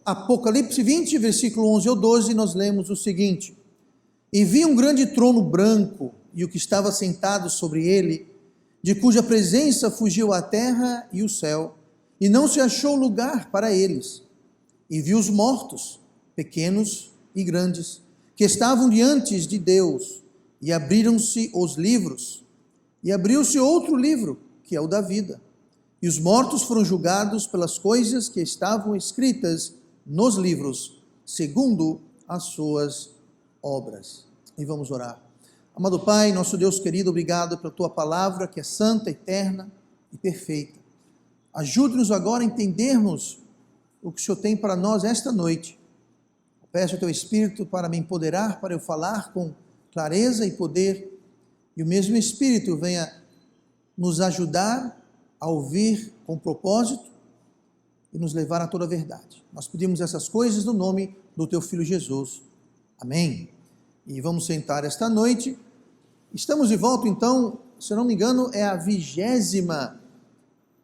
Apocalipse 20, versículo 11 ao 12, nós lemos o seguinte: E vi um grande trono branco, e o que estava sentado sobre ele, de cuja presença fugiu a terra e o céu, e não se achou lugar para eles. E vi os mortos, pequenos e grandes, que estavam diante de Deus, e abriram-se os livros, e abriu-se outro livro, que é o da vida. E os mortos foram julgados pelas coisas que estavam escritas nos livros, segundo as suas obras. E vamos orar. Amado Pai, nosso Deus querido, obrigado pela Tua palavra, que é santa, eterna e perfeita. Ajude-nos agora a entendermos o que o Senhor tem para nós esta noite. Peço ao Teu Espírito para me empoderar, para eu falar com clareza e poder, e o mesmo Espírito venha nos ajudar a ouvir com propósito e nos levar a toda a verdade. Nós pedimos essas coisas no nome do Teu Filho Jesus. Amém. E vamos sentar esta noite. Estamos de volta, então, se eu não me engano, é a 20ª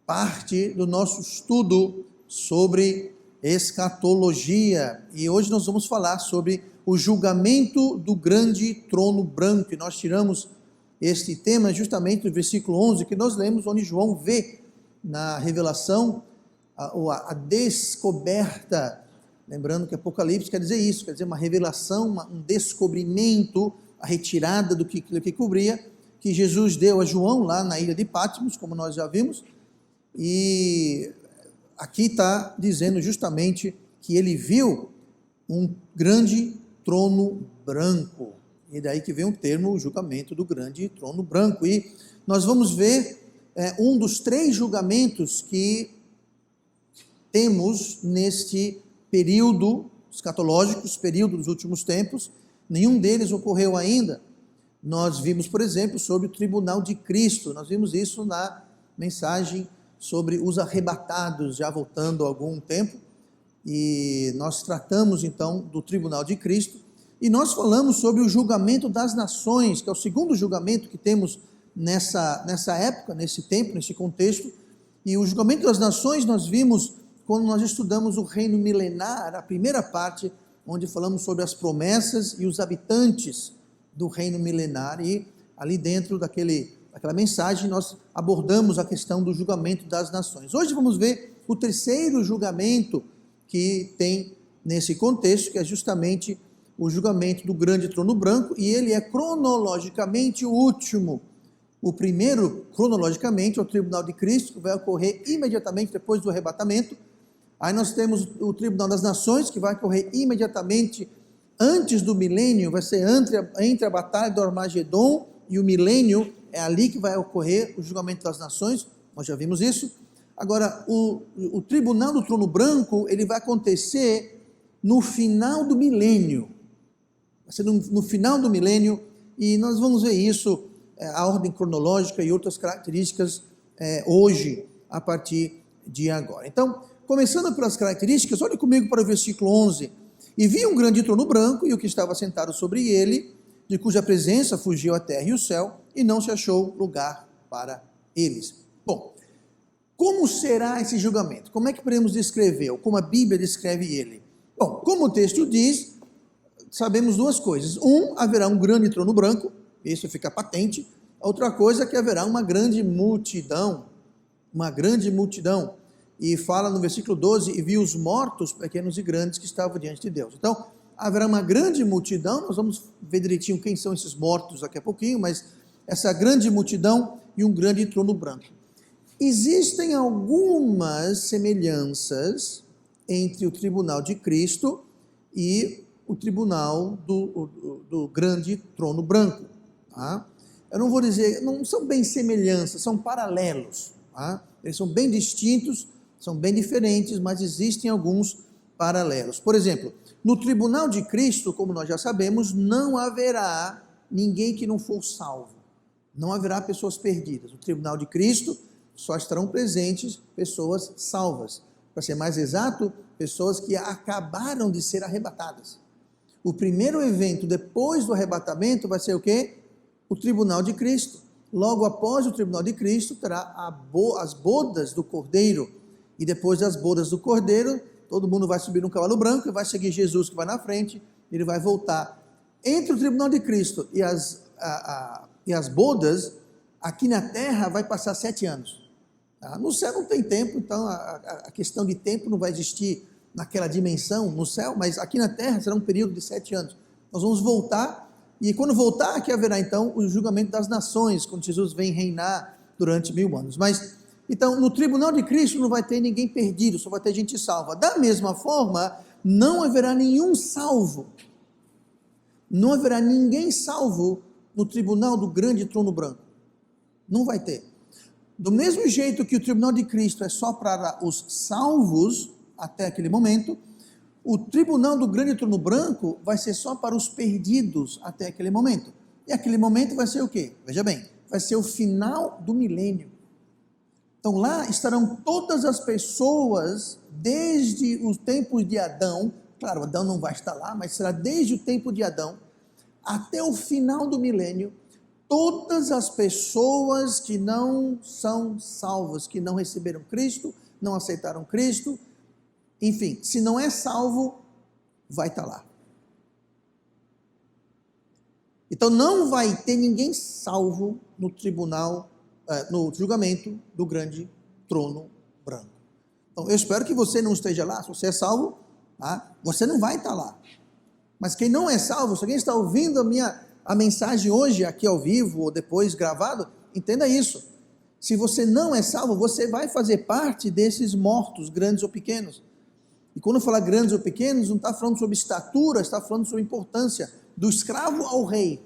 parte do nosso estudo sobre escatologia. E hoje nós vamos falar sobre o julgamento do grande trono branco. E nós tiramos este tema justamente do versículo 11 que nós lemos, onde João vê na revelação a descoberta. Lembrando que Apocalipse quer dizer isso, quer dizer uma revelação, um descobrimento, a retirada do que cobria, que Jesus deu a João lá na ilha de Patmos, como nós já vimos, e aqui está dizendo justamente que ele viu um grande trono branco, e daí que vem o termo, o julgamento do grande trono branco, e nós vamos ver um dos 3 julgamentos que temos neste período escatológico, período dos últimos tempos. Nenhum deles ocorreu ainda. Nós vimos, por exemplo, sobre o tribunal de Cristo, nós vimos isso na mensagem sobre os arrebatados, já voltando a algum tempo, e nós tratamos então do tribunal de Cristo, e nós falamos sobre o julgamento das nações, que é o segundo julgamento que temos nessa época, nesse tempo, nesse contexto. E o julgamento das nações nós vimos quando nós estudamos o reino milenar, a primeira parte, onde falamos sobre as promessas e os habitantes do reino milenar, e ali dentro daquela mensagem nós abordamos a questão do julgamento das nações. Hoje vamos ver o terceiro julgamento que tem nesse contexto, que é justamente o julgamento do grande trono branco, e ele é cronologicamente o último. O primeiro, cronologicamente, é o tribunal de Cristo, que vai ocorrer imediatamente depois do arrebatamento. Aí nós temos o tribunal das nações, que vai ocorrer imediatamente antes do milênio, vai ser entre a batalha do Armagedon e o milênio, é ali que vai ocorrer o julgamento das nações, nós já vimos isso. Agora, o tribunal do trono branco, ele vai acontecer no final do milênio, vai ser no final do milênio, e nós vamos ver isso, a ordem cronológica e outras características hoje, a partir de agora. Então, começando pelas características, olhe comigo para o versículo 11. E vi um grande trono branco, e o que estava sentado sobre ele, de cuja presença fugiu a terra e o céu, e não se achou lugar para eles. Bom, como será esse julgamento? Como é que podemos descrever, ou como a Bíblia descreve ele? Bom, como o texto diz, sabemos 2 coisas. Haverá um grande trono branco, isso fica patente. Outra coisa é que haverá uma grande multidão, e fala no versículo 12, e vi os mortos, pequenos e grandes, que estavam diante de Deus. Então, haverá uma grande multidão, nós vamos ver direitinho quem são esses mortos daqui a pouquinho, mas essa grande multidão e um grande trono branco. Existem algumas semelhanças entre o tribunal de Cristo e o tribunal do grande trono branco. Tá? Eu não vou dizer, não são bem semelhanças, são paralelos. Tá? Eles são bem distintos, são bem diferentes, mas existem alguns paralelos. Por exemplo, no tribunal de Cristo, como nós já sabemos, não haverá ninguém que não for salvo. Não haverá pessoas perdidas. No tribunal de Cristo só estarão presentes pessoas salvas. Para ser mais exato, pessoas que acabaram de ser arrebatadas. O primeiro evento depois do arrebatamento vai ser o quê? O tribunal de Cristo. Logo após o tribunal de Cristo, terá as bodas do Cordeiro. E depois das bodas do Cordeiro, todo mundo vai subir num cavalo branco e vai seguir Jesus que vai na frente, ele vai voltar. Entre o tribunal de Cristo e as bodas, aqui na terra vai passar 7 anos. Tá? No céu não tem tempo, então a questão de tempo não vai existir naquela dimensão no céu, mas aqui na terra será um período de 7 anos. Nós vamos voltar, e quando voltar, aqui haverá então o julgamento das nações, quando Jesus vem reinar durante 1000 anos. Mas, então, no tribunal de Cristo não vai ter ninguém perdido, só vai ter gente salva. Da mesma forma, não haverá nenhum salvo. Não haverá ninguém salvo no tribunal do grande trono branco. Não vai ter. Do mesmo jeito que o tribunal de Cristo é só para os salvos, até aquele momento, o tribunal do grande trono branco vai ser só para os perdidos até aquele momento. E aquele momento vai ser o quê? Veja bem, vai ser o final do milênio. Então lá estarão todas as pessoas, desde os tempos de Adão, claro, Adão não vai estar lá, mas será desde o tempo de Adão, até o final do milênio, todas as pessoas que não são salvas, que não receberam Cristo, não aceitaram Cristo, enfim, se não é salvo, vai estar lá. Então não vai ter ninguém salvo no tribunal, no julgamento do grande trono branco. Então eu espero que você não esteja lá. Se você é salvo, tá? Você não vai estar lá. Mas quem não é salvo, se alguém está ouvindo a mensagem hoje aqui ao vivo ou depois gravado, entenda isso. Se você não é salvo, você vai fazer parte desses mortos, grandes ou pequenos. E quando fala grandes ou pequenos, não está falando sobre estatura, está falando sobre importância, do escravo ao rei,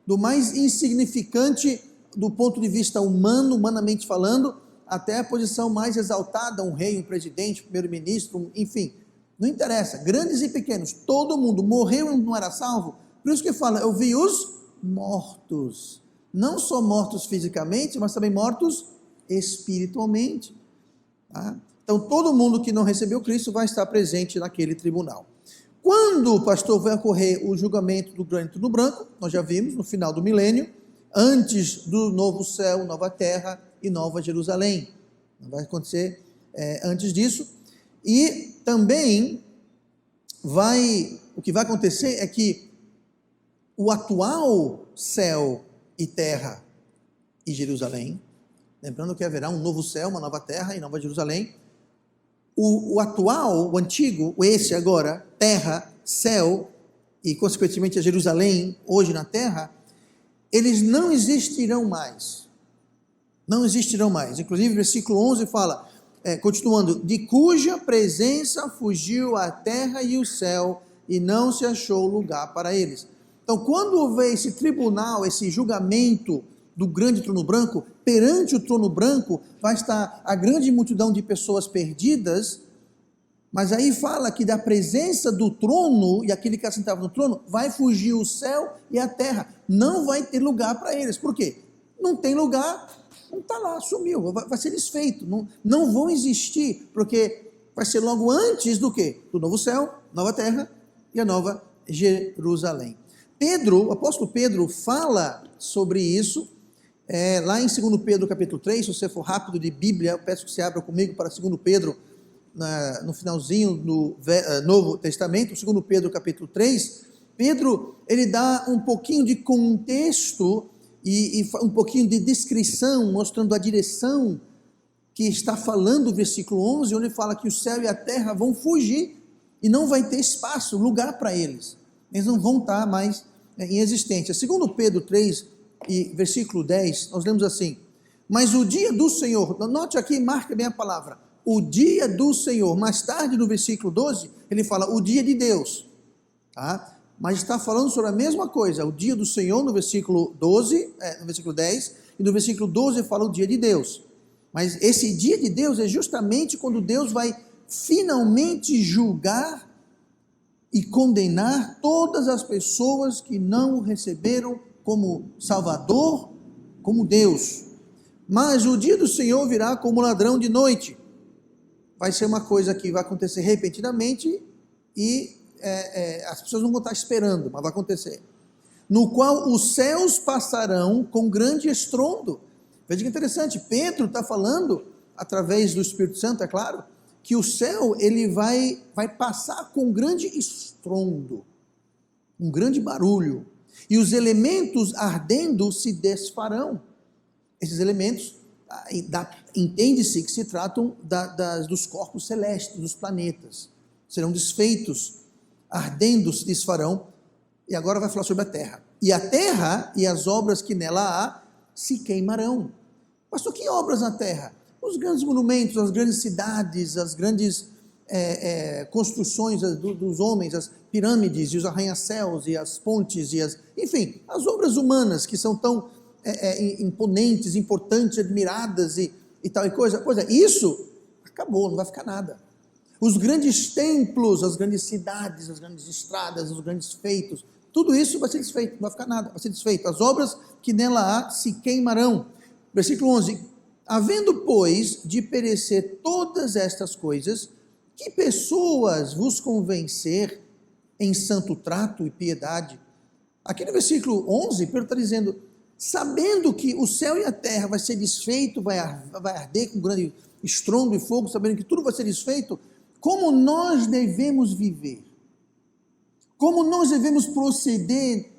do mais insignificante do ponto de vista humano, humanamente falando, até a posição mais exaltada, um rei, um presidente, um primeiro-ministro, enfim, não interessa, grandes e pequenos, todo mundo morreu e não era salvo. Por isso que fala, eu vi os mortos, não só mortos fisicamente, mas também mortos espiritualmente. Tá? Então todo mundo que não recebeu Cristo vai estar presente naquele tribunal. Quando, pastor, vai ocorrer o julgamento do grande trono branco, nós já vimos no final do milênio, antes do novo céu, nova terra e nova Jerusalém. Não vai acontecer antes disso. E também o que vai acontecer é que o atual céu e terra e Jerusalém, lembrando que haverá um novo céu, uma nova terra e nova Jerusalém, o atual, o antigo, esse agora, terra, céu e consequentemente a Jerusalém, hoje na terra, eles não existirão mais. Não existirão mais. Inclusive, o versículo 11 fala, continuando, de cuja presença fugiu a terra e o céu, e não se achou lugar para eles. Então, quando houver esse tribunal, esse julgamento do grande trono branco, perante o trono branco vai estar a grande multidão de pessoas perdidas, mas aí fala que da presença do trono, e aquele que assentava no trono, vai fugir o céu e a terra, não vai ter lugar para eles. Por quê? Não tem lugar, não está lá, sumiu, vai ser desfeito, não vão existir, porque vai ser logo antes do quê? Do novo céu, nova terra e a nova Jerusalém. O apóstolo Pedro fala sobre isso, lá em 2 Pedro capítulo 3, se você for rápido de Bíblia, eu peço que você abra comigo para 2 Pedro, no finalzinho do Novo Testamento, 2 Pedro capítulo 3, Pedro, ele dá um pouquinho de contexto e um pouquinho de descrição, mostrando a direção que está falando o versículo 11, onde ele fala que o céu e a terra vão fugir, e não vai ter espaço, lugar para eles, eles não vão estar mais em existência. 2 Pedro 3, e versículo 10, nós lemos assim, mas o dia do Senhor, note aqui, marca bem a palavra, o dia do Senhor. Mais tarde no versículo 12, ele fala o dia de Deus, tá? Mas está falando sobre a mesma coisa, o dia do Senhor no versículo 12, no versículo 10, e no versículo 12 fala o dia de Deus. Mas esse dia de Deus é justamente quando Deus vai finalmente julgar e condenar todas as pessoas que não o receberam como Salvador, como Deus. Mas o dia do Senhor virá como ladrão de noite. Vai ser uma coisa que vai acontecer repentinamente e as pessoas não vão estar esperando, mas vai acontecer. No qual os céus passarão com grande estrondo. Veja que interessante, Pedro está falando, através do Espírito Santo, é claro, que o céu ele vai passar com um grande estrondo, um grande barulho, e os elementos ardendo se desfarão. Esses elementos, entende-se que se tratam dos corpos celestes, dos planetas, serão desfeitos, ardendo se desfarão, e agora vai falar sobre a terra. E a terra e as obras que nela há se queimarão. Pastor, que obras na terra? Os grandes monumentos, as grandes cidades, as grandes construções dos homens, as pirâmides e os arranha-céus e as pontes, enfim, as obras humanas que são tão imponentes, importantes, admiradas e tal e coisa. Pois é, isso acabou, não vai ficar nada. Os grandes templos, as grandes cidades, as grandes estradas, os grandes feitos, tudo isso vai ser desfeito, não vai ficar nada, vai ser desfeito. As obras que nela há se queimarão. Versículo 11: havendo, pois, de perecer todas estas coisas, que pessoas vos convencer em santo trato e piedade? Aqui no versículo 11, Pedro está dizendo, sabendo que o céu e a terra vai ser desfeito, vai arder com grande estrondo e fogo, sabendo que tudo vai ser desfeito, como nós devemos viver? Como nós devemos proceder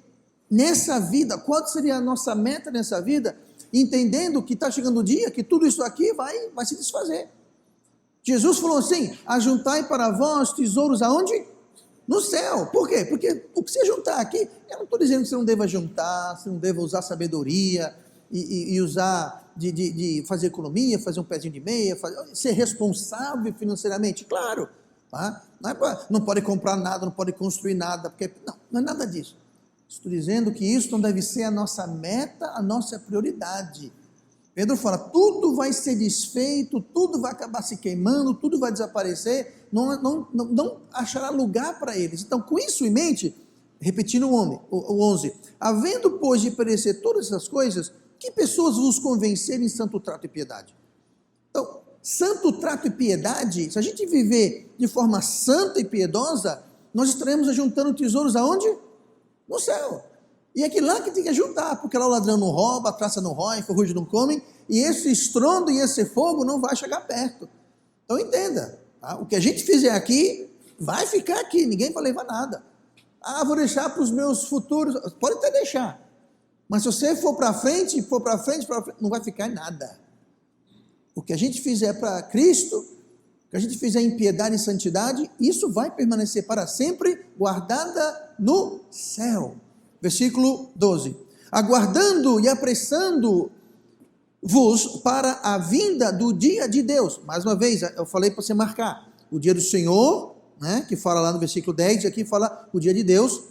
nessa vida? Qual seria a nossa meta nessa vida? Entendendo que está chegando o dia que tudo isso aqui vai se desfazer. Jesus falou assim, ajuntai para vós tesouros aonde? No céu. Por quê? Porque o que você juntar aqui, eu não estou dizendo que você não deva juntar, você não deva usar sabedoria e usar de fazer economia, fazer um pezinho de meia, ser responsável financeiramente, claro. Tá? Não pode comprar nada, não pode construir nada, porque não é nada disso. Estou dizendo que isso não deve ser a nossa meta, a nossa prioridade. Pedro fala, tudo vai ser desfeito, tudo vai acabar se queimando, tudo vai desaparecer, não achará lugar para eles. Então, com isso em mente, repetindo o 11, havendo, pois, de perecer todas essas coisas, que pessoas vos convencerem em santo trato e piedade? Então, santo trato e piedade, se a gente viver de forma santa e piedosa, nós estaremos ajuntando tesouros aonde? No céu. E é que lá que tem que juntar, porque lá o ladrão não rouba, a traça não rói, a ferrugem não come, e esse estrondo e esse fogo não vai chegar perto. Então entenda, tá? O que a gente fizer aqui, vai ficar aqui, ninguém vai levar nada. Vou deixar para os meus futuros, pode até deixar, mas se você for para frente, não vai ficar nada. O que a gente fizer para Cristo, o que a gente fizer em piedade e santidade, isso vai permanecer para sempre, guardada no céu. Versículo 12, aguardando e apressando-vos para a vinda do dia de Deus. Mais uma vez, eu falei para você marcar, o dia do Senhor, né, que fala lá no versículo 10, aqui fala o dia de Deus,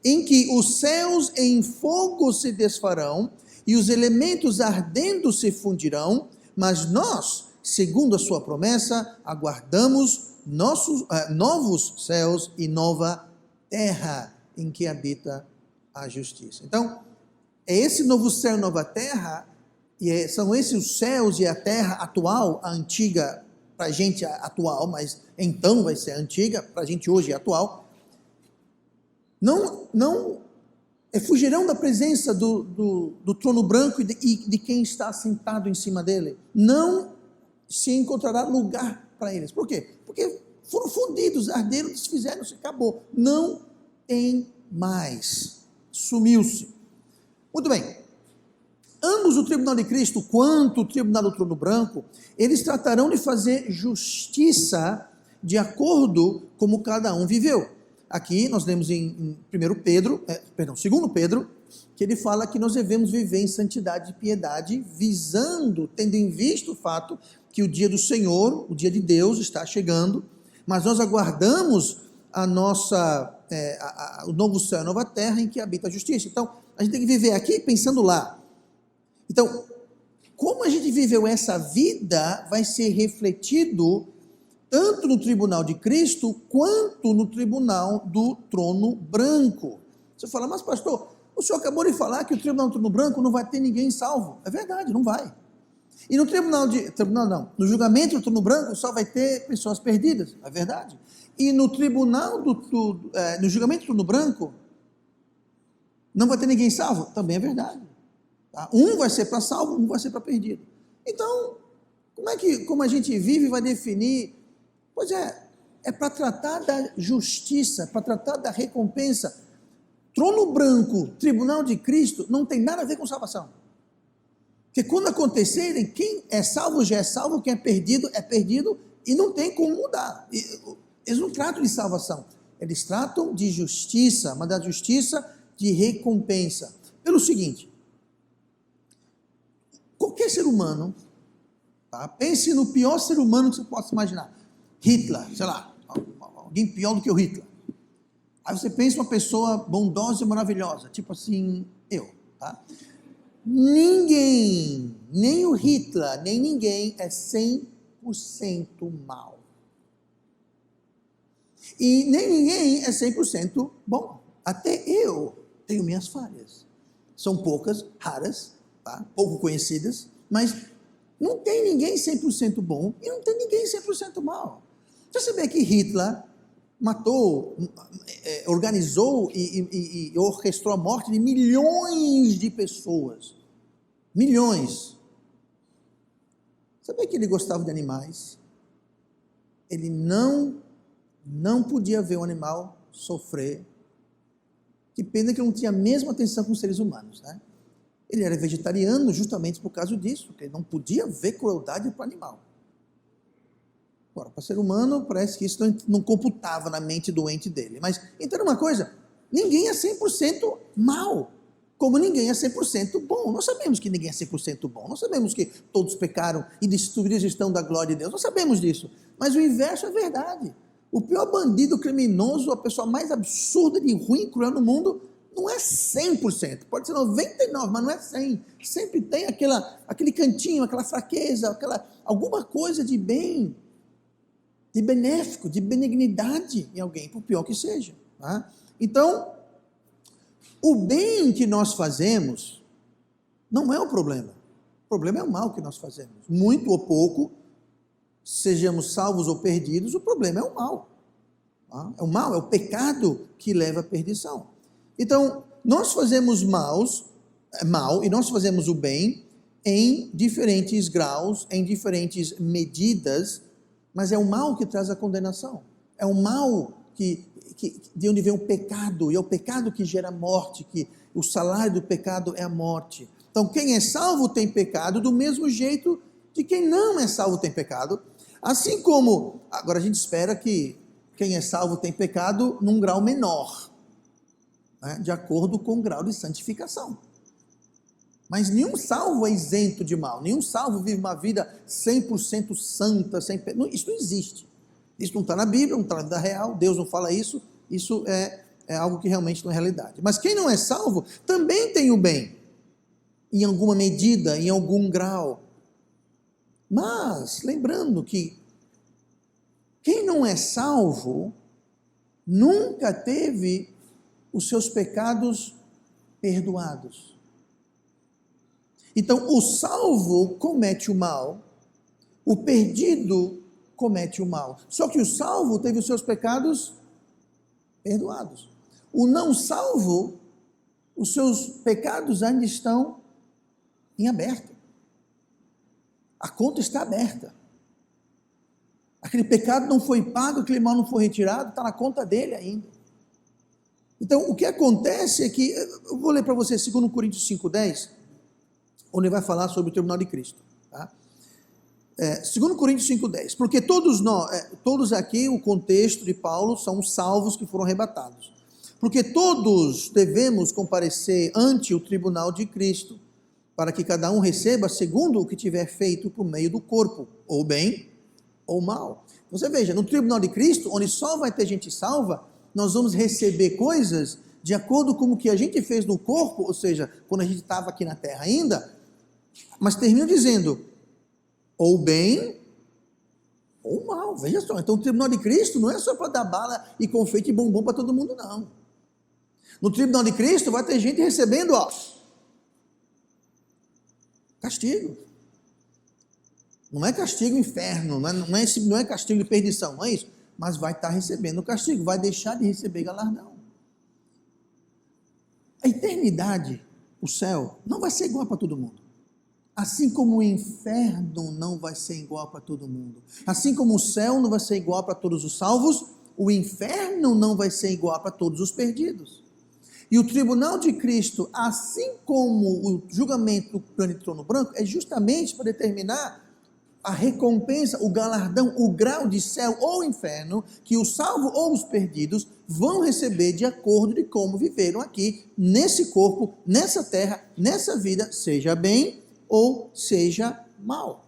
em que os céus em fogo se desfarão, e os elementos ardendo se fundirão, mas nós, segundo a sua promessa, aguardamos novos céus e nova terra, em que habita a justiça. Então, é esse novo céu e nova terra, são esses os céus e a terra atual, a antiga, para a gente atual, mas então vai ser antiga, para a gente hoje é atual, não fugirão da presença do trono branco e de quem está sentado em cima dele. Não se encontrará lugar para eles. Por quê? Porque foram fundidos, arderam, desfizeram, se acabou. Não tem mais. Sumiu-se. Muito bem. Ambos, o tribunal de Cristo quanto o tribunal do trono branco, eles tratarão de fazer justiça de acordo como cada um viveu. Aqui nós lemos em 2 Pedro, que ele fala que nós devemos viver em santidade e piedade, visando, tendo em vista o fato que o dia do Senhor, o dia de Deus está chegando, mas nós aguardamos o novo céu e a nova terra em que habita a justiça. Então, a gente tem que viver aqui pensando lá. Então, como a gente viveu essa vida vai ser refletido tanto no tribunal de Cristo, quanto no tribunal do trono branco. Você fala, mas pastor, o senhor acabou de falar que o tribunal do trono branco não vai ter ninguém salvo. É verdade, não vai. E no no julgamento do trono branco só vai ter pessoas perdidas. É verdade. E no tribunal no julgamento do trono branco, não vai ter ninguém salvo. Também é verdade. Tá? Um vai ser para salvo, um vai ser para perdido. Então, como a gente vive vai definir. Pois é para tratar da justiça, para tratar da recompensa. Trono branco, tribunal de Cristo, não tem nada a ver com salvação. Porque quando acontecerem, quem é salvo já é salvo, quem é perdido e não tem como mudar. Eles não tratam de salvação, eles tratam de justiça, mas da justiça de recompensa. Pelo seguinte, qualquer ser humano, tá? Pense no pior ser humano que você possa imaginar. Hitler, sei lá, alguém pior do que o Hitler. Aí você pensa uma pessoa bondosa e maravilhosa, tipo assim, eu, tá? Ninguém, nem o Hitler, nem ninguém é 100% mal. E nem ninguém é 100% bom. Até eu tenho minhas falhas. São poucas, raras, tá? Pouco conhecidas, mas não tem ninguém 100% bom e não tem ninguém 100% mal. Você sabia que Hitler matou, organizou e orquestrou a morte de milhões de pessoas? Milhões. Sabia que ele gostava de animais? Ele não podia ver um animal sofrer. Que pena que ele não tinha a mesma atenção com os seres humanos, né? Ele era vegetariano justamente por causa disso, porque ele não podia ver crueldade para o animal. Agora, para ser humano, parece que isso não computava na mente doente dele. Mas, entenda uma coisa, ninguém é 100% mal, como ninguém é 100% bom. Nós sabemos que ninguém é 100% bom, nós sabemos que todos pecaram e destruídos estão da glória de Deus, nós sabemos disso. Mas o inverso é verdade. O pior bandido criminoso, a pessoa mais absurda de ruim e cruel no mundo, não é 100%, pode ser 99%, mas não é 100%. Sempre tem aquele cantinho, aquela fraqueza, alguma coisa de bem, de benéfico, de benignidade em alguém, por pior que seja. Tá? Então, o bem que nós fazemos não é o problema. O problema é o mal que nós fazemos. Muito ou pouco, sejamos salvos ou perdidos, o problema é o mal. Tá? É o mal, é o pecado que leva à perdição. Então, nós fazemos mal e nós fazemos o bem em diferentes graus, em diferentes medidas, mas é o mal que traz a condenação. É o mal de onde vem o pecado, e é o pecado que gera morte, que o salário do pecado é a morte. Então, quem é salvo tem pecado, do mesmo jeito que quem não é salvo tem pecado. Assim como, agora a gente espera que quem é salvo tem pecado num grau menor, né, de acordo com o grau de santificação. Mas nenhum salvo é isento de mal, nenhum salvo vive uma vida 100% santa, isso não existe. Isso não está na Bíblia, não está na vida real, Deus não fala isso, isso é algo que realmente não é realidade. Mas quem não é salvo também tem o bem, em alguma medida, em algum grau. Mas, lembrando que quem não é salvo nunca teve os seus pecados perdoados. Então, o salvo comete o mal, o perdido comete o mal. Só que o salvo teve os seus pecados perdoados. O não salvo, os seus pecados ainda estão em aberto. A conta está aberta. Aquele pecado não foi pago, aquele mal não foi retirado, está na conta dele ainda. Então, o que acontece é que, eu vou ler para você 2 Coríntios 5,10, onde vai falar sobre o tribunal de Cristo. Tá? 2 Coríntios 5,10, porque todos aqui, o contexto de Paulo, são os salvos que foram arrebatados. Porque todos devemos comparecer ante o tribunal de Cristo, para que cada um receba segundo o que tiver feito por meio do corpo, ou bem ou mal. Você veja, no tribunal de Cristo, onde só vai ter gente salva, nós vamos receber coisas de acordo com o que a gente fez no corpo, ou seja, quando a gente estava aqui na terra ainda, mas termina dizendo, ou bem ou mal. Veja só, então o tribunal de Cristo não é só para dar bala e confeite e bombom para todo mundo, não. No tribunal de Cristo vai ter gente recebendo, castigo. Não é castigo inferno, não é castigo de perdição, não é isso. Mas vai estar recebendo castigo, vai deixar de receber galardão. A eternidade, o céu, não vai ser igual para todo mundo. Assim como o inferno não vai ser igual para todo mundo, assim como o céu não vai ser igual para todos os salvos, o inferno não vai ser igual para todos os perdidos. E o tribunal de Cristo, assim como o julgamento do grande trono branco, é justamente para determinar a recompensa, o galardão, o grau de céu ou inferno que o salvo ou os perdidos vão receber de acordo de como viveram aqui, nesse corpo, nessa terra, nessa vida, seja bem ou seja mal.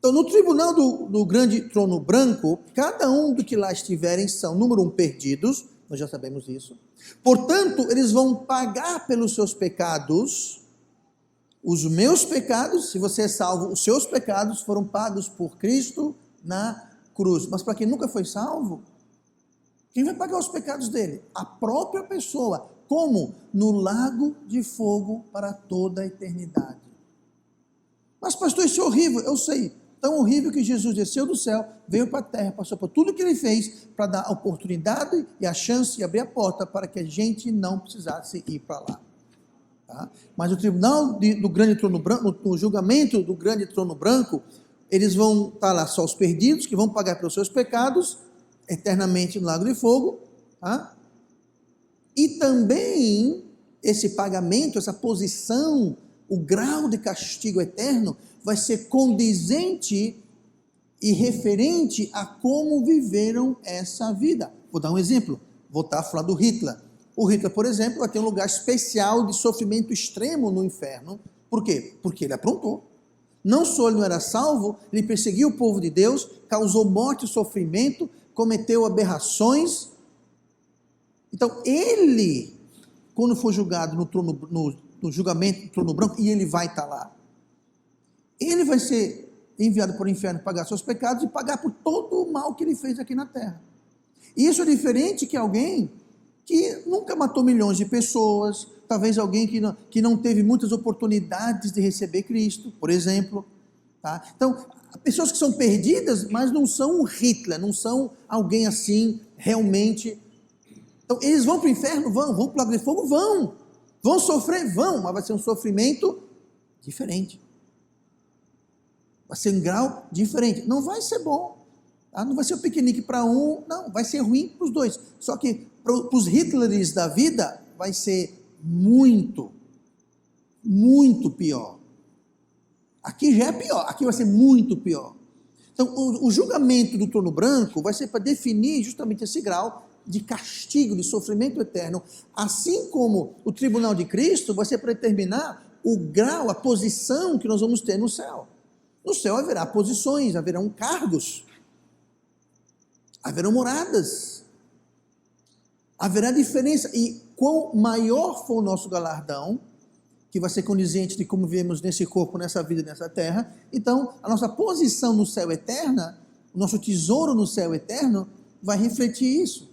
Então, no tribunal do grande trono branco, cada um do que lá estiverem são, número um, perdidos, nós já sabemos isso. Portanto, eles vão pagar pelos seus pecados. Os meus pecados, se você é salvo, os seus pecados foram pagos por Cristo na cruz. Mas para quem nunca foi salvo, quem vai pagar os pecados dele? A própria pessoa. Como? No lago de fogo para toda a eternidade. Mas pastor, isso é horrível. Eu sei. Tão horrível que Jesus desceu do céu, veio para a terra, passou por tudo que ele fez para dar a oportunidade e a chance e abrir a porta para que a gente não precisasse ir para lá. Tá? Mas o tribunal do grande trono branco, no julgamento do grande trono branco, eles vão estar lá só os perdidos, que vão pagar pelos seus pecados, eternamente no lago de fogo, tá? E também esse pagamento, essa posição, o grau de castigo eterno, vai ser condizente e referente a como viveram essa vida. Vou dar um exemplo, voltar a falar do Hitler. O Hitler, por exemplo, vai ter um lugar especial de sofrimento extremo no inferno. Por quê? Porque ele aprontou. Não só ele não era salvo, ele perseguiu o povo de Deus, causou morte e sofrimento, cometeu aberrações. Então, ele, quando for julgado no julgamento do trono branco, e ele vai estar lá, ele vai ser enviado para o inferno pagar seus pecados e pagar por todo o mal que ele fez aqui na terra. E isso é diferente que alguém que nunca matou milhões de pessoas, talvez alguém que não teve muitas oportunidades de receber Cristo, por exemplo. Tá? Então, pessoas que são perdidas, mas não são um Hitler, não são alguém assim, realmente. Então, eles vão para o inferno? Vão para o lago de fogo? Vão sofrer? Vão, mas vai ser um sofrimento diferente. Vai ser um grau diferente. Não vai ser bom. Tá? Não vai ser um piquenique para um, não, vai ser ruim para os dois. Só que para os Hitlers da vida vai ser muito, muito pior. Aqui já é pior, aqui vai ser muito pior. Então, o julgamento do trono branco vai ser para definir justamente esse grau de castigo, de sofrimento eterno, assim como o tribunal de Cristo vai ser para determinar o grau, a posição que nós vamos ter no céu. No céu haverá posições, haverão cargos, haverão moradas, haverá diferença, e quão maior for o nosso galardão, que vai ser condizente de como vivemos nesse corpo, nessa vida, nessa terra, então a nossa posição no céu eterna, o nosso tesouro no céu eterno, vai refletir isso.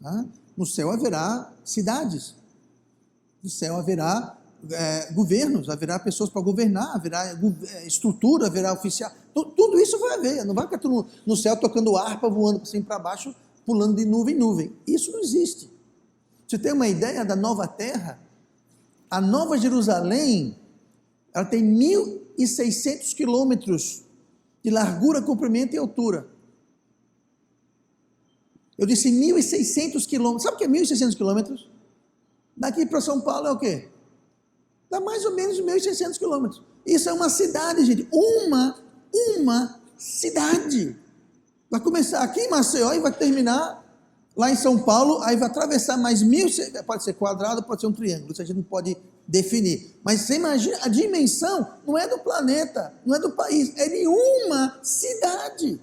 Tá? No céu haverá cidades, no céu haverá governos, haverá pessoas para governar, haverá estrutura, haverá oficial, tudo isso vai haver, não vai ficar tudo no céu tocando harpa, voando para cima e para baixo, pulando de nuvem em nuvem, isso não existe. Você tem uma ideia da nova terra? A Nova Jerusalém, ela tem 1.600 quilômetros de largura, comprimento e altura. Eu disse 1.600 quilômetros, sabe o que é 1.600 quilômetros? Daqui para São Paulo é o quê? Dá mais ou menos 1.600 quilômetros. Isso é uma cidade, gente. Uma cidade. Vai começar aqui em Maceió e vai terminar lá em São Paulo, aí vai atravessar mais 1.000, pode ser quadrado, pode ser um triângulo, isso a gente não pode definir. Mas você imagina, a dimensão não é do planeta, não é do país, é de uma cidade.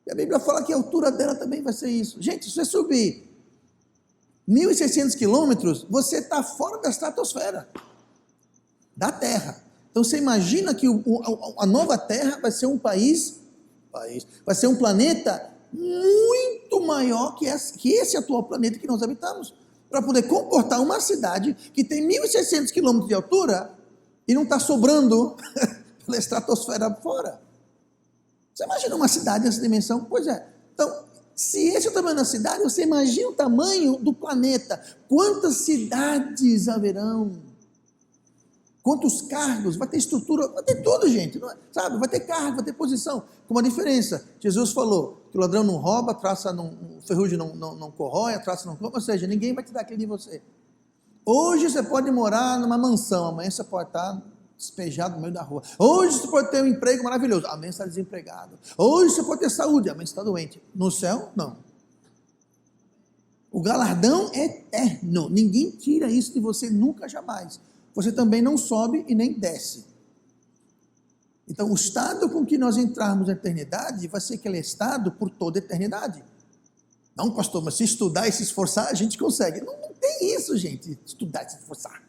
E a Bíblia fala que a altura dela também vai ser isso. Gente, se você subir 1.600 quilômetros, você está fora da estratosfera da Terra. Então você imagina que a nova Terra vai ser um vai ser um planeta muito maior que esse atual planeta que nós habitamos, para poder comportar uma cidade que tem 1.600 quilômetros de altura e não está sobrando pela estratosfera fora. Você imagina uma cidade nessa dimensão? Pois é. Então, se esse é o tamanho da cidade, você imagina o tamanho do planeta. Quantas cidades haverão? quantos cargos, vai ter estrutura, vai ter tudo, gente, não é? Sabe? Vai ter cargo, vai ter posição. Com uma diferença, Jesus falou que o ladrão não rouba, ferrugem não corrói, a traça não come, ou seja, ninguém vai te dar aquilo de você. Hoje você pode morar numa mansão, amanhã você pode estar despejado no meio da rua. Hoje você pode ter um emprego maravilhoso, amanhã você está desempregado. Hoje você pode ter saúde, amanhã você está doente. No céu, não. O galardão é eterno, ninguém tira isso de você nunca, jamais. Você também não sobe e nem desce. Então, o estado com que nós entrarmos na eternidade vai ser aquele estado por toda a eternidade. Não, pastor, mas se estudar e se esforçar, a gente consegue. Não tem isso, gente, estudar e se esforçar.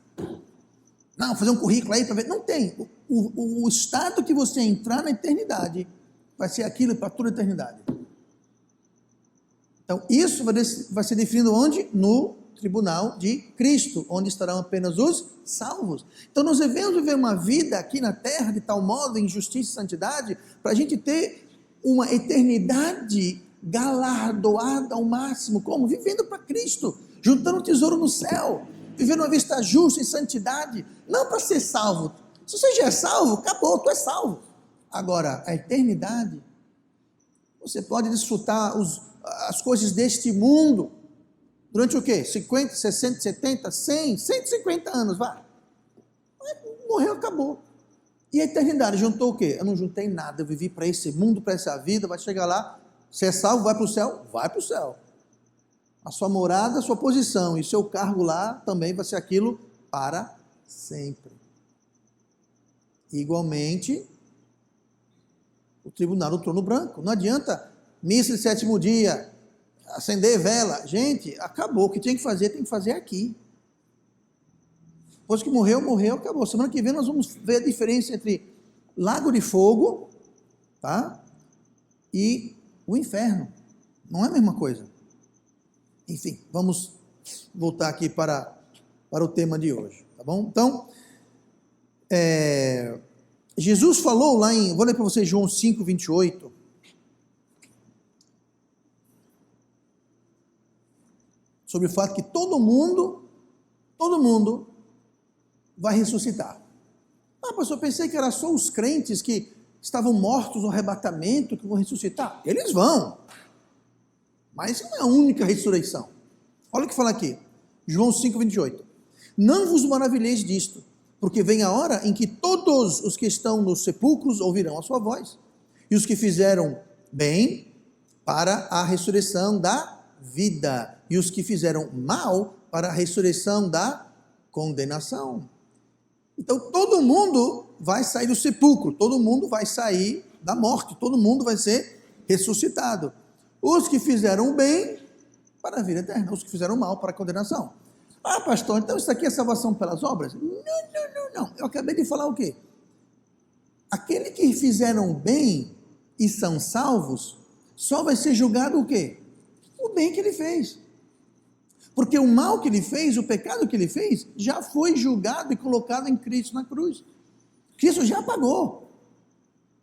Não, fazer um currículo aí para ver. Não tem. O estado que você entrar na eternidade vai ser aquilo para toda a eternidade. Então, isso vai ser definido onde? No tribunal de Cristo, onde estarão apenas os salvos. Então nós devemos viver uma vida aqui na terra de tal modo, em justiça e santidade, para a gente ter uma eternidade galardoada ao máximo. Como? Vivendo para Cristo, juntando um tesouro no céu, vivendo uma vida justa e santidade, não para ser salvo. Se você já é salvo, acabou, tu é salvo. Agora, a eternidade, você pode desfrutar as coisas deste mundo, durante o quê? 50, 60, 70, 100, 150 anos, vai. Morreu, acabou. E a eternidade, juntou o quê? Eu não juntei nada, eu vivi para esse mundo, para essa vida, vai chegar lá, você é salvo, vai para o céu? Vai para o céu. A sua morada, a sua posição e seu cargo lá também vai ser aquilo para sempre. Igualmente, o tribunal do trono branco. Não adianta missa de sétimo dia, acender vela. Gente, acabou. O que tem que fazer aqui. Depois que morreu, acabou. Semana que vem nós vamos ver a diferença entre lago de fogo, tá? E o inferno. Não é a mesma coisa. Enfim, vamos voltar aqui para o tema de hoje, tá bom? Então, Jesus falou lá vou ler para vocês João 5, 28. Sobre o fato que todo mundo vai ressuscitar. Ah, pastor, eu pensei que era só os crentes que estavam mortos no arrebatamento que vão ressuscitar. Eles vão. Mas não é a única ressurreição. Olha o que fala aqui. João 5, 28. Não vos maravilheis disto, porque vem a hora em que todos os que estão nos sepulcros ouvirão a sua voz, e os que fizeram bem para a ressurreição da vida, e os que fizeram mal para a ressurreição da condenação. Então todo mundo vai sair do sepulcro, todo mundo vai sair da morte, todo mundo vai ser ressuscitado. Os que fizeram bem para a vida eterna, os que fizeram mal para a condenação. Ah, pastor, então isso aqui é salvação pelas obras? Não. Eu acabei de falar o quê? Aquele que fizeram bem e são salvos, só vai ser julgado o quê? O bem que ele fez. Porque o mal que ele fez, o pecado que ele fez, já foi julgado e colocado em Cristo na cruz. Cristo já pagou.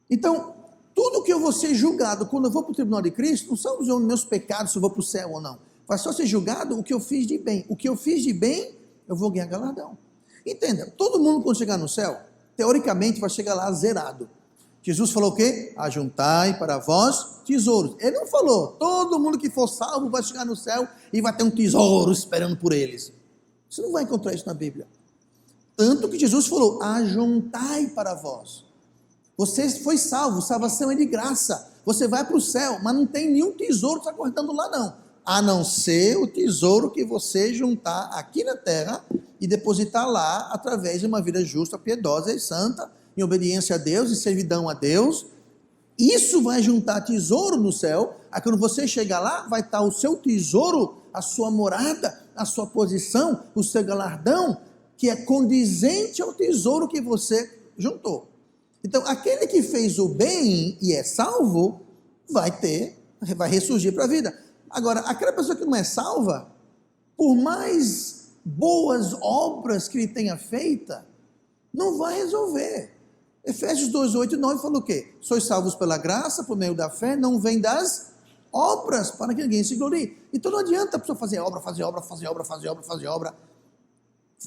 Então, tudo que eu vou ser julgado quando eu vou para o tribunal de Cristo, não são os meus pecados, se eu vou para o céu ou não. Vai só ser julgado o que eu fiz de bem. O que eu fiz de bem, eu vou ganhar galardão. Entenda, todo mundo quando chegar no céu, teoricamente vai chegar lá zerado. Jesus falou o quê? Ajuntai para vós tesouros. Ele não falou, todo mundo que for salvo vai chegar no céu e vai ter um tesouro esperando por eles. Você não vai encontrar isso na Bíblia. Tanto que Jesus falou, ajuntai para vós. Você foi salvo, salvação é de graça. Você vai para o céu, mas não tem nenhum tesouro te aguardando lá não. A não ser o tesouro que você juntar aqui na terra e depositar lá através de uma vida justa, piedosa e santa, em obediência a Deus e servidão a Deus. Isso vai juntar tesouro no céu. Aí quando você chegar lá, vai estar o seu tesouro, a sua morada, a sua posição, o seu galardão, que é condizente ao tesouro que você juntou. Então, aquele que fez o bem e é salvo, vai ressurgir para a vida. Agora, aquela pessoa que não é salva, por mais boas obras que ele tenha feita, não vai resolver. Efésios 2, 8 e 9 fala o quê? Sois salvos pela graça, por meio da fé, não vem das obras, para que ninguém se glorie. Então não adianta a pessoa fazer obra.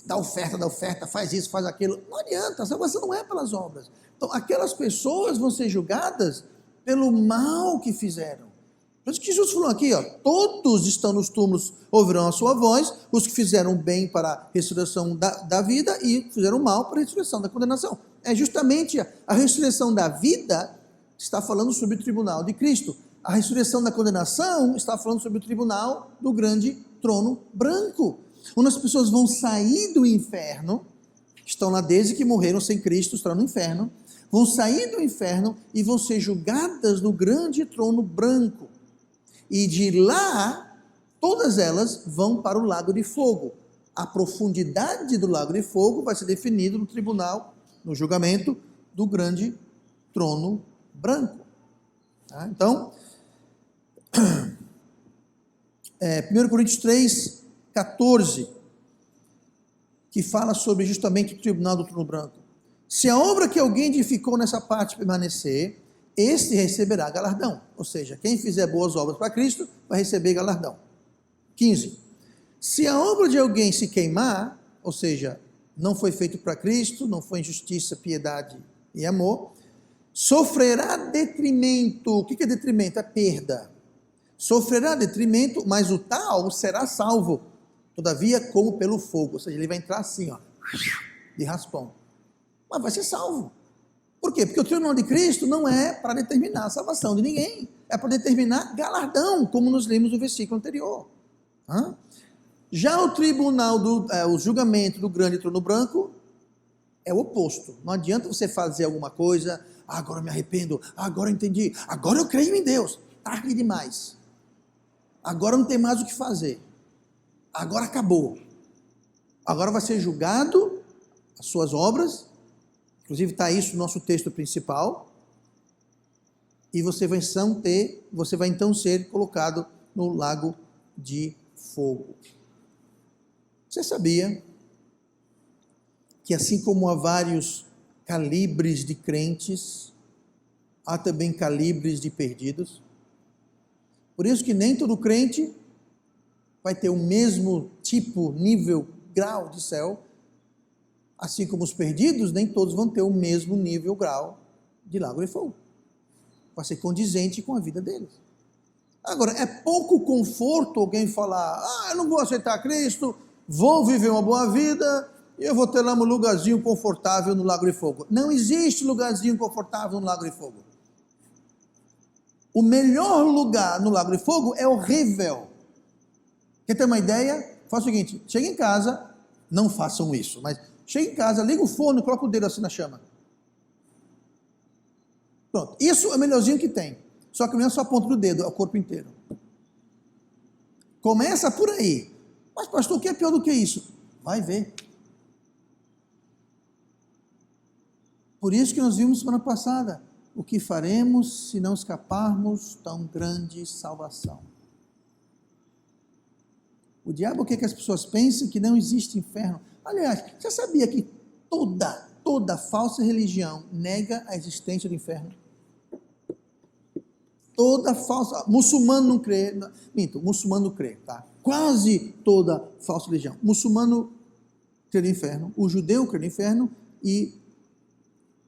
dá oferta, faz isso, faz aquilo. Não adianta, a salvação não é pelas obras. Então, aquelas pessoas vão ser julgadas pelo mal que fizeram. Por isso que Jesus falou aqui, ó, todos estão nos túmulos, ouvirão a sua voz, os que fizeram bem para a ressurreição da vida e fizeram mal para a ressurreição da condenação. É justamente a ressurreição da vida está falando sobre o tribunal de Cristo. A ressurreição da condenação está falando sobre o tribunal do grande trono branco, onde as pessoas vão sair do inferno, estão lá desde que morreram sem Cristo, estão no inferno, vão sair do inferno e vão ser julgadas no grande trono branco. E de lá, todas elas vão para o lago de fogo. A profundidade do lago de fogo vai ser definida no tribunal, no julgamento do grande trono branco. Tá? Então, 1 Coríntios 3, 14, que fala sobre justamente o tribunal do trono branco. Se a obra que alguém edificou nessa parte permanecer, este receberá galardão. Ou seja, quem fizer boas obras para Cristo vai receber galardão. 15. Se a obra de alguém se queimar, ou seja, não foi feito para Cristo, não foi em justiça, piedade e amor, sofrerá detrimento. O que é detrimento? É perda. Sofrerá detrimento, mas o tal será salvo, todavia como pelo fogo. Ou seja, ele vai entrar assim, ó, de raspão. Mas vai ser salvo. Por quê? Porque o tribunal de Cristo não é para determinar a salvação de ninguém, é para determinar galardão, como nos lemos no versículo anterior. Já o tribunal, o julgamento do grande trono branco, é o oposto. Não adianta você fazer alguma coisa, agora eu me arrependo, agora eu entendi, agora eu creio em Deus, tarde demais. Agora não tem mais o que fazer, agora acabou. Agora vai ser julgado as suas obras. Inclusive está isso no nosso texto principal, e você vai então ser colocado no lago de fogo. Você sabia que assim como há vários calibres de crentes, há também calibres de perdidos? Por isso que nem todo crente vai ter o mesmo tipo, nível, grau de céu. Assim como os perdidos, nem todos vão ter o mesmo nível, grau de lago de fogo. Vai ser condizente com a vida deles. Agora, é pouco conforto alguém falar, eu não vou aceitar Cristo, vou viver uma boa vida, e eu vou ter lá um lugarzinho confortável no lago de fogo. Não existe lugarzinho confortável no lago de fogo. O melhor lugar no lago de fogo é horrível. Quer ter uma ideia? Faz o seguinte, chega em casa, não façam isso, mas chega em casa, liga o forno e coloca o dedo assim na chama. Pronto, isso é o melhorzinho que tem. Só que não é só a ponta do dedo, é o corpo inteiro. Começa por aí. Mas pastor, o que é pior do que isso? Vai ver. Por isso que nós vimos semana passada. O que faremos se não escaparmos tão grande salvação? O diabo quer que as pessoas pensem que não existe inferno. Aliás, você sabia que toda falsa religião nega a existência do inferno? Toda falsa, muçulmano não crê, muçulmano não crê, tá? Quase toda falsa religião. Muçulmano crê no inferno, o judeu crê no inferno e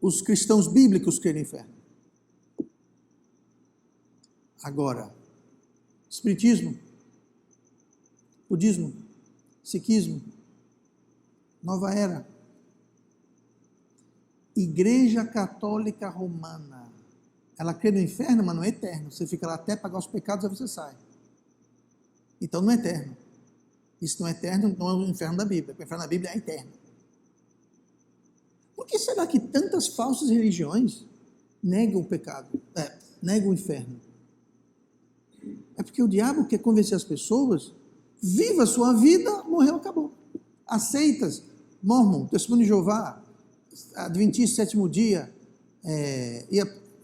os cristãos bíblicos crê no inferno. Agora, espiritismo, budismo, sikhismo, nova era, Igreja Católica Romana, ela crê no inferno, mas não é eterno. Você fica lá até pagar os pecados, aí você sai. Então não é eterno. Isso não é eterno, não é o inferno da Bíblia. O inferno da Bíblia é eterno. Por que será que tantas falsas religiões negam o pecado? Negam o inferno? É porque o diabo quer convencer as pessoas, viva a sua vida, morreu, acabou. Aceitas, Mormon, Testemunho de Jeová, Adventista, sétimo dia,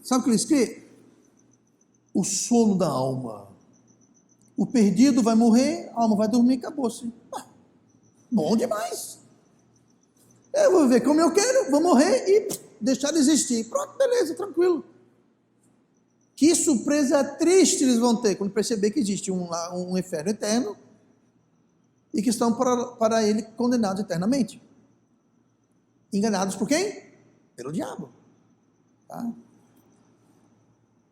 sabe o que eles crêem? O sono da alma. O perdido vai morrer, a alma vai dormir, acabou-se. Bom demais. Eu vou viver como eu quero, vou morrer e deixar de existir. Pronto, beleza, tranquilo. Que surpresa triste eles vão ter quando perceber que existe um inferno eterno e que estão para ele condenados eternamente. Enganados por quem? Pelo diabo. Tá?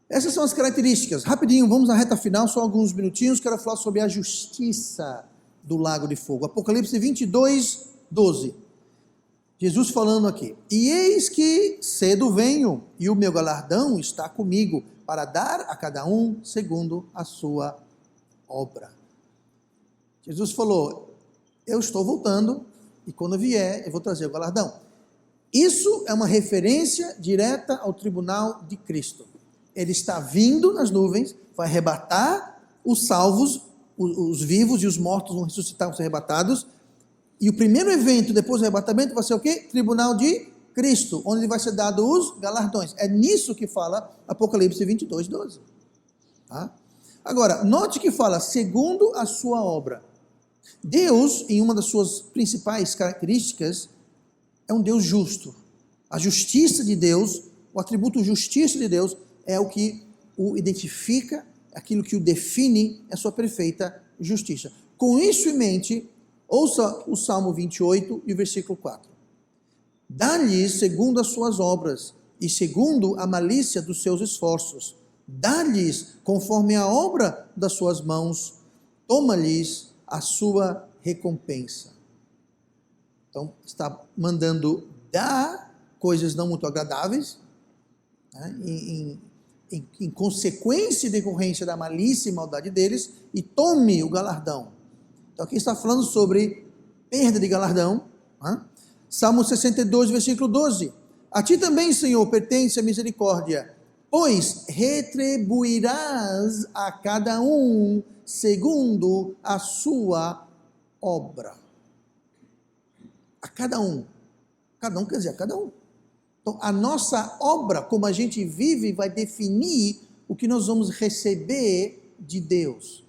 Essas são as características. Rapidinho, vamos na reta final, só alguns minutinhos, quero falar sobre a justiça do lago de fogo. Apocalipse 22, 12. Jesus falando aqui: e eis que cedo venho, e o meu galardão está comigo, para dar a cada um segundo a sua obra. Jesus falou: eu estou voltando, e quando eu vier, eu vou trazer o galardão. Isso é uma referência direta ao tribunal de Cristo. Ele está vindo nas nuvens, vai arrebatar os salvos, os vivos e os mortos vão ressuscitar, vão ser arrebatados. E o primeiro evento depois do arrebatamento vai ser o quê? Tribunal de Cristo, onde vai ser dado os galardões. É nisso que fala Apocalipse 22, 12. Tá? Agora, note que fala, segundo a sua obra. Deus, em uma das suas principais características, é um Deus justo. A justiça de Deus, o atributo justiça de Deus, é o que o identifica, aquilo que o define, é a sua perfeita justiça. Com isso em mente, ouça o Salmo 28 e o versículo 4. Dá-lhes segundo as suas obras e segundo a malícia dos seus esforços. Dá-lhes conforme a obra das suas mãos. Toma-lhes a sua recompensa. Então, está mandando dar coisas não muito agradáveis, né, em consequência e decorrência da malícia e maldade deles, e tome o galardão. Então aqui está falando sobre perda de galardão. Né? Salmo 62, versículo 12. A ti também, Senhor, pertence a misericórdia, pois retribuirás a cada um segundo a sua obra. A cada um. Cada um quer dizer a cada um. Então, a nossa obra, como a gente vive, vai definir o que nós vamos receber de Deus.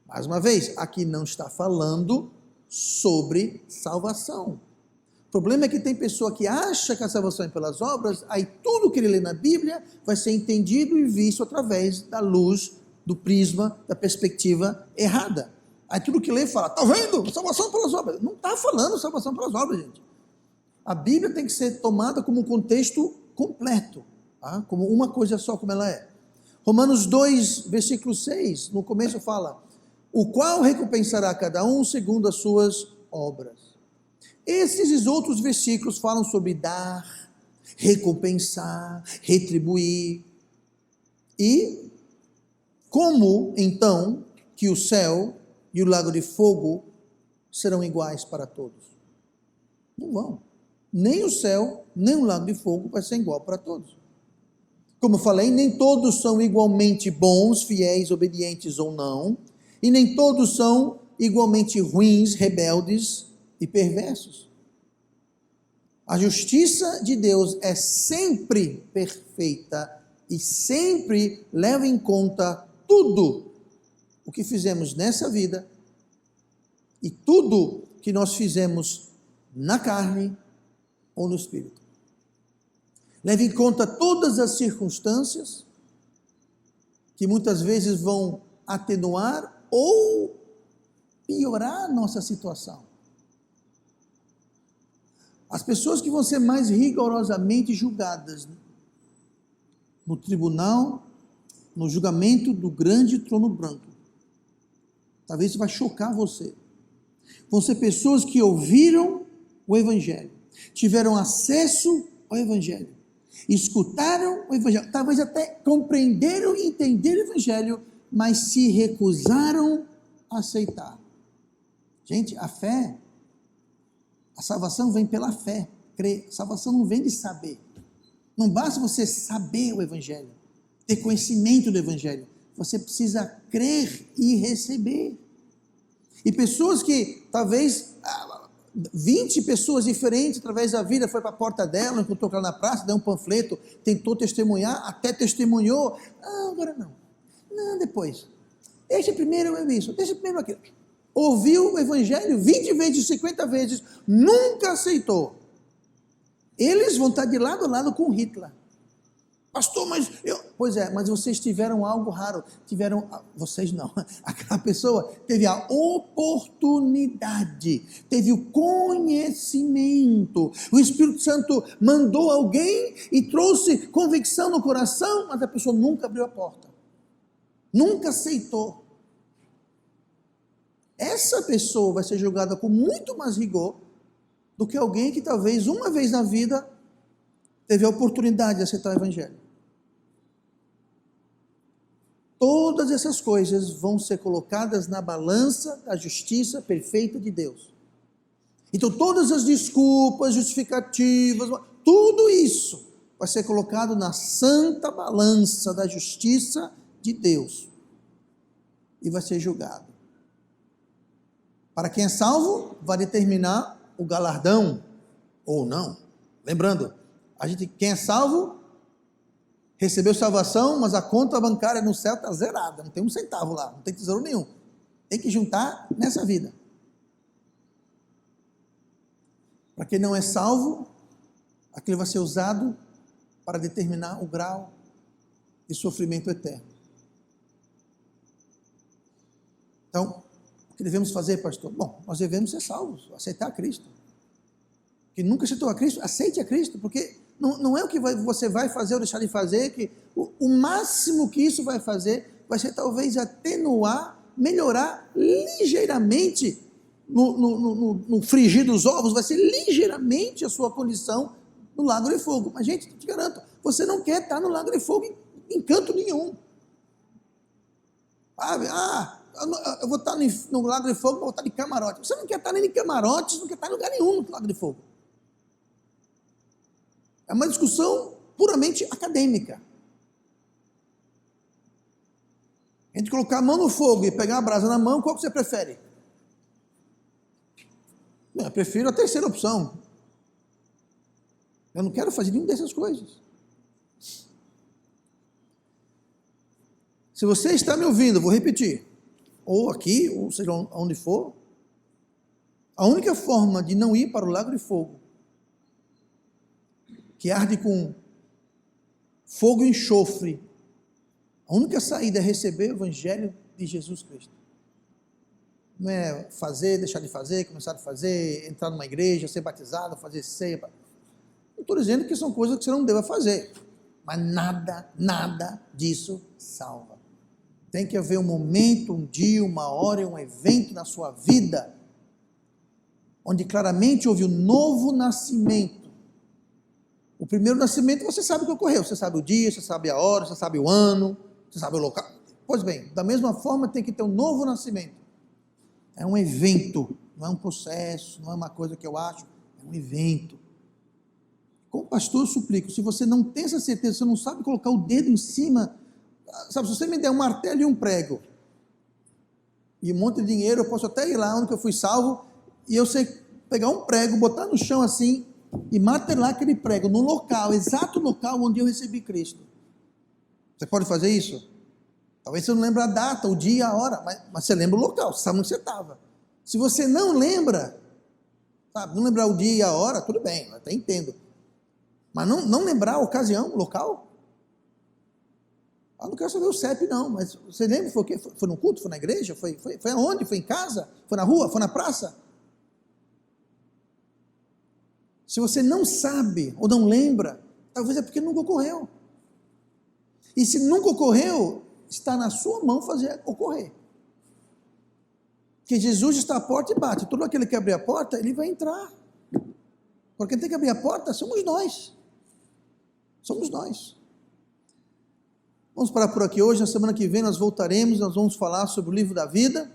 Mais uma vez, aqui não está falando sobre salvação. O problema é que tem pessoa que acha que a salvação é pelas obras, aí tudo que ele lê na Bíblia vai ser entendido e visto através da luz, do prisma, da perspectiva errada. Aí tudo que lê fala, está vendo? Salvação pelas obras. Não está falando salvação pelas obras, gente. A Bíblia tem que ser tomada como um contexto completo, tá? Como uma coisa só, como ela é. Romanos 2, versículo 6, no começo fala, o qual recompensará cada um segundo as suas obras. Esses outros versículos falam sobre dar, recompensar, retribuir. E como, então, que o céu e o lago de fogo serão iguais para todos? Não vão. Nem o céu, nem o lago de fogo vai ser igual para todos. Como eu falei, nem todos são igualmente bons, fiéis, obedientes ou não, e nem todos são igualmente ruins, rebeldes e perversos. A justiça de Deus é sempre perfeita e sempre leva em conta tudo o que fizemos nessa vida e tudo que nós fizemos na carne ou no espírito. Leve em conta todas as circunstâncias que muitas vezes vão atenuar ou piorar a nossa situação. As pessoas que vão ser mais rigorosamente julgadas no tribunal, no julgamento do grande trono branco, talvez isso vai chocar você, vão ser pessoas que ouviram o Evangelho, tiveram acesso ao Evangelho, escutaram o Evangelho, talvez até compreenderam e entenderam o Evangelho, mas se recusaram a aceitar. Gente, a fé, a salvação vem pela fé, crer. A salvação não vem de saber. Não basta você saber o Evangelho, ter conhecimento do Evangelho. Você precisa crer e receber. E pessoas que talvez 20 pessoas diferentes através da vida foi para a porta dela, encontrou ela na praça, deu um panfleto, tentou testemunhar, até testemunhou. Ah, agora não. Não, depois. Deixa primeiro eu isso, deixa primeiro aquilo. Ouviu o Evangelho 20 vezes, 50 vezes, nunca aceitou. Eles vão estar de lado a lado com Hitler. Pastor, mas eu... Pois é, mas vocês tiveram algo raro. Vocês não. Aquela pessoa teve a oportunidade, teve o conhecimento. O Espírito Santo mandou alguém e trouxe convicção no coração, mas a pessoa nunca abriu a porta. Nunca aceitou. Essa pessoa vai ser julgada com muito mais rigor do que alguém que talvez uma vez na vida teve a oportunidade de aceitar o Evangelho. Todas essas coisas vão ser colocadas na balança da justiça perfeita de Deus. Então todas as desculpas, justificativas, tudo isso vai ser colocado na santa balança da justiça de Deus e vai ser julgado. Para quem é salvo, vai determinar o galardão ou não. Lembrando, quem é salvo recebeu salvação, mas a conta bancária no céu está zerada, não tem um centavo lá, não tem tesouro nenhum. Tem que juntar nessa vida. Para quem não é salvo, aquilo vai ser usado para determinar o grau de sofrimento eterno. Então, o que devemos fazer, pastor? Bom, nós devemos ser salvos, aceitar Cristo. Quem nunca aceitou a Cristo, aceite a Cristo, porque não é o que você vai fazer ou deixar de fazer, que o máximo que isso vai fazer vai ser talvez atenuar, melhorar ligeiramente no frigir dos ovos, vai ser ligeiramente a sua condição no lago de fogo. Mas gente, te garanto, você não quer estar no lago de fogo em canto nenhum. Eu vou estar no lago de fogo, vou estar de camarote. Você não quer estar nem em camarote, você não quer estar em lugar nenhum no lago de fogo. É uma discussão puramente acadêmica. A gente colocar a mão no fogo e pegar a brasa na mão, qual que você prefere? Eu prefiro a terceira opção. Eu não quero fazer nenhuma dessas coisas. Se você está me ouvindo, vou repetir, ou aqui, ou seja, onde for, a única forma de não ir para o lago de fogo, que arde com fogo e enxofre, a única saída é receber o Evangelho de Jesus Cristo. Não é fazer, deixar de fazer, começar a fazer, entrar numa igreja, ser batizado, fazer ceia. Não estou dizendo que são coisas que você não deva fazer, mas nada disso salva. Tem que haver um momento, um dia, uma hora, um evento na sua vida, onde claramente houve um novo nascimento. O primeiro nascimento você sabe o que ocorreu, você sabe o dia, você sabe a hora, você sabe o ano, você sabe o local. Pois bem, da mesma forma tem que ter um novo nascimento. É um evento, não é um processo, não é uma coisa que eu acho, é um evento. Como pastor eu suplico, se você não tem essa certeza, você não sabe colocar o dedo em cima, sabe, se você me der um martelo e um prego, e um monte de dinheiro, eu posso até ir lá onde eu fui salvo, e eu sei pegar um prego, botar no chão assim, e martelar aquele prego no local, exato local onde eu recebi Cristo. Você pode fazer isso? Talvez você não lembre a data, o dia, a hora, mas você lembra o local, você sabe onde você estava. Se você não lembra, sabe, não lembrar o dia e a hora, tudo bem, eu até entendo. Mas não lembrar a ocasião, o local? Eu não quero saber o CEP não, mas você lembra, foi o quê? Foi no culto, foi na igreja, foi aonde? Foi em casa? Foi na rua? Foi na praça? Se você não sabe ou não lembra, talvez é porque nunca ocorreu. E se nunca ocorreu, está na sua mão fazer ocorrer. Porque Jesus está à porta e bate. Todo aquele que abrir a porta, ele vai entrar. Porque quem tem que abrir a porta somos nós. Somos nós. Vamos parar por aqui hoje. Na semana que vem nós voltaremos, nós vamos falar sobre o livro da vida.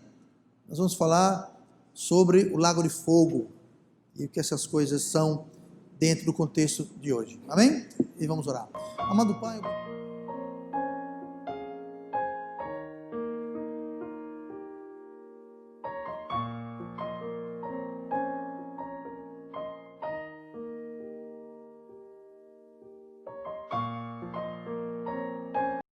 Nós vamos falar sobre o lago de fogo. E o que essas coisas são dentro do contexto de hoje. Amém? E vamos orar. Amado Pai...